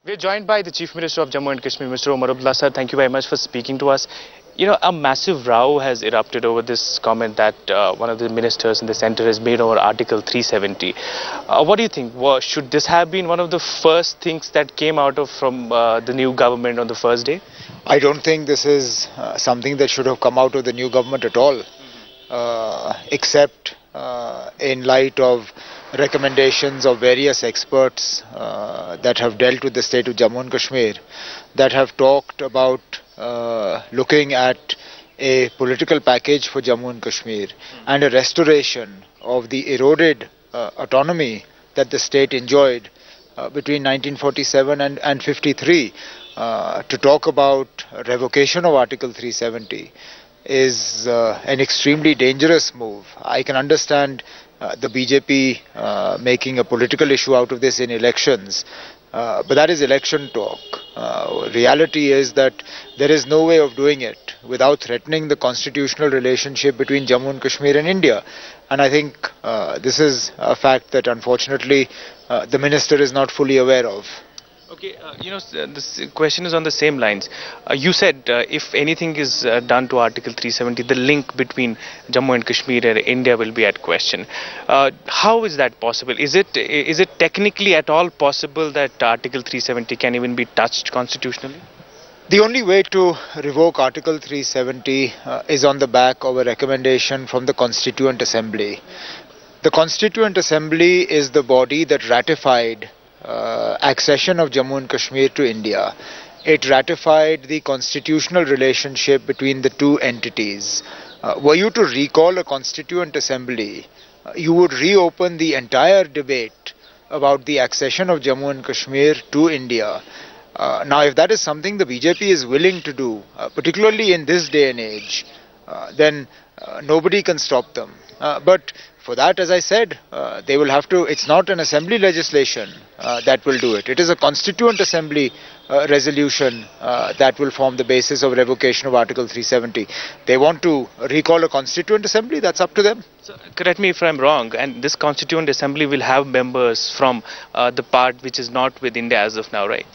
We're joined by the Chief Minister of Jammu and Kashmir, Mr. Omar Adbullah. Sir, thank you very much for speaking to us. A massive row has erupted over this comment that one of the ministers in the centre has made over Article 370. What do you think? Should this have been one of the first things that came out of from the new government on the first day? I don't think this is something that should have come out of the new government at all, except in light of recommendations of various experts that have dealt with the state of Jammu and Kashmir, that have talked about looking at a political package for Jammu and Kashmir and a restoration of the eroded autonomy that the state enjoyed between 1947 and 53. To talk about revocation of Article 370 is an extremely dangerous move. I can understand the BJP making a political issue out of this in elections, but that is election talk. Reality is that there is no way of doing it without threatening the constitutional relationship between Jammu and Kashmir and India. And I think this is a fact that unfortunately the minister is not fully aware of. Okay, this question is on the same lines. You said if anything is done to Article 370, the link between Jammu and Kashmir and India will be at question. How is that possible? Is it technically at all possible that Article 370 can even be touched constitutionally? The only way to revoke Article 370 is on the back of a recommendation from the Constituent Assembly. The Constituent Assembly is the body that ratified accession of Jammu and Kashmir to India. It ratified the constitutional relationship between the two entities. Were you to recall a Constituent Assembly, you would reopen the entire debate about the accession of Jammu and Kashmir to India. Now, if that is something the BJP is willing to do, particularly in this day and age, then nobody can stop them. But for that, as I said, they will have to, it's not an assembly legislation that will do it. It is a constituent assembly resolution that will form the basis of revocation of Article 370. They want to recall a constituent assembly, that's up to them. So, correct me if I'm wrong, and this constituent assembly will have members from the part which is not with India as of now, right?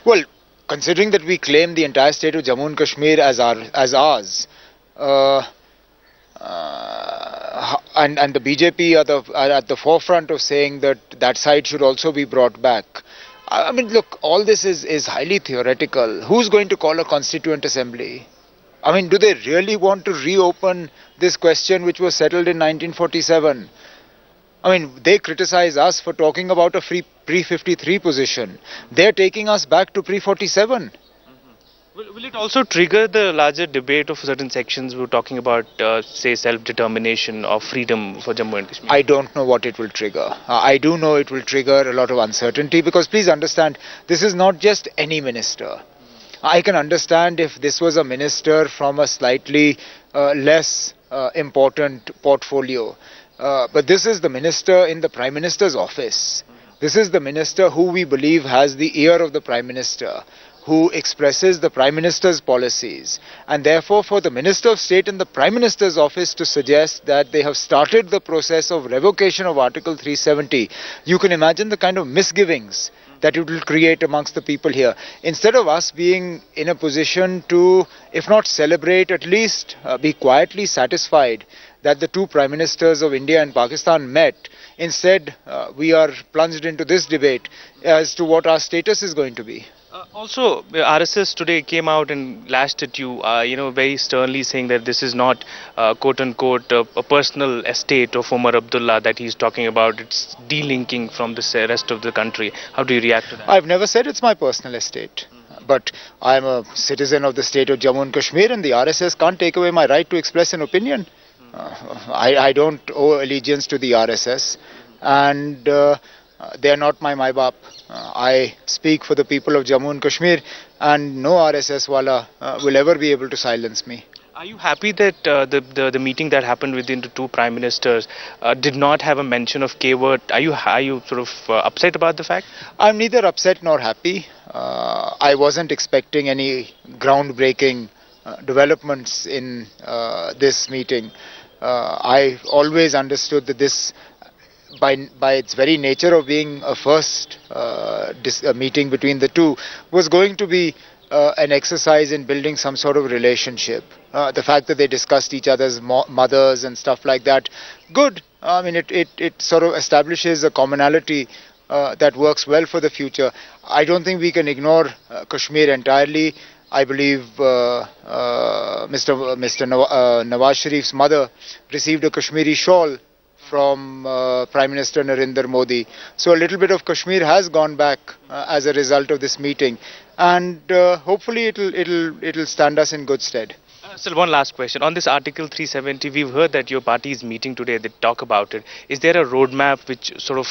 Well, considering that we claim the entire state of Jammu and Kashmir as ours, and the BJP are at the forefront of saying that that side should also be brought back. I mean, look, all this is highly theoretical. Who's going to call a constituent assembly? I mean, do they really want to reopen this question which was settled in 1947? I mean, they criticize us for talking about a pre-53 position. They're taking us back to pre-47. Will it also trigger the larger debate of certain sections? We were talking about, say, self-determination or freedom for Jammu and Kashmir. I don't know what it will trigger. I do know it will trigger a lot of uncertainty because please understand, this is not just any minister. I can understand if this was a minister from a slightly less important portfolio. But this is the minister in the Prime Minister's office. This is the minister who we believe has the ear of the Prime Minister, who expresses the Prime Minister's policies. And therefore, for the Minister of State in the Prime Minister's office to suggest that they have started the process of revocation of Article 370, you can imagine the kind of misgivings that it will create amongst the people here. Instead of us being in a position to, if not celebrate, at least be quietly satisfied that the two Prime Ministers of India and Pakistan met, instead we are plunged into this debate as to what our status is going to be. Also, RSS today came out and lashed at you, very sternly saying that this is not, quote unquote, a personal estate of Omar Adbullah that he's talking about. It's delinking from the rest of the country. How do you react to that? I've never said it's my personal estate. But I'm a citizen of the state of Jammu and Kashmir, and the RSS can't take away my right to express an opinion. I don't owe allegiance to the RSS, and they are not my Mai-Baap. I speak for the people of Jammu and Kashmir, and no RSS wala will ever be able to silence me. Are you happy that the meeting that happened within the two prime ministers did not have a mention of K-word? Are you sort of upset about the fact? I'm neither upset nor happy. I wasn't expecting any groundbreaking developments in this meeting. I always understood that this by its very nature of being a first meeting between the two, was going to be an exercise in building some sort of relationship. The fact that they discussed each other's mothers and stuff like that, good. I mean, it sort of establishes a commonality that works well for the future. I don't think we can ignore Kashmir entirely. I believe Mr. Nawaz Sharif's mother received a Kashmiri shawl from Prime Minister Narendra Modi. So a little bit of Kashmir has gone back as a result of this meeting, and hopefully it'll stand us in good stead. Still, one last question on this Article 370. We've heard that your party is meeting today. They talk about it. Is there a roadmap which sort of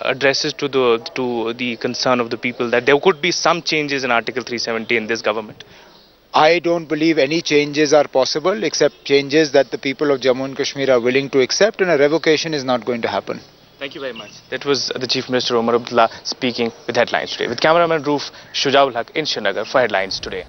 addresses to the concern of the people that there could be some changes in Article 370 in this government? I don't believe any changes are possible except changes that the people of Jammu and Kashmir are willing to accept, and a revocation is not going to happen. Thank you very much. That was the Chief Minister Omar Adbullah speaking with Headlines Today. With cameraman Roof Shujaul Haq in Srinagar for Headlines Today.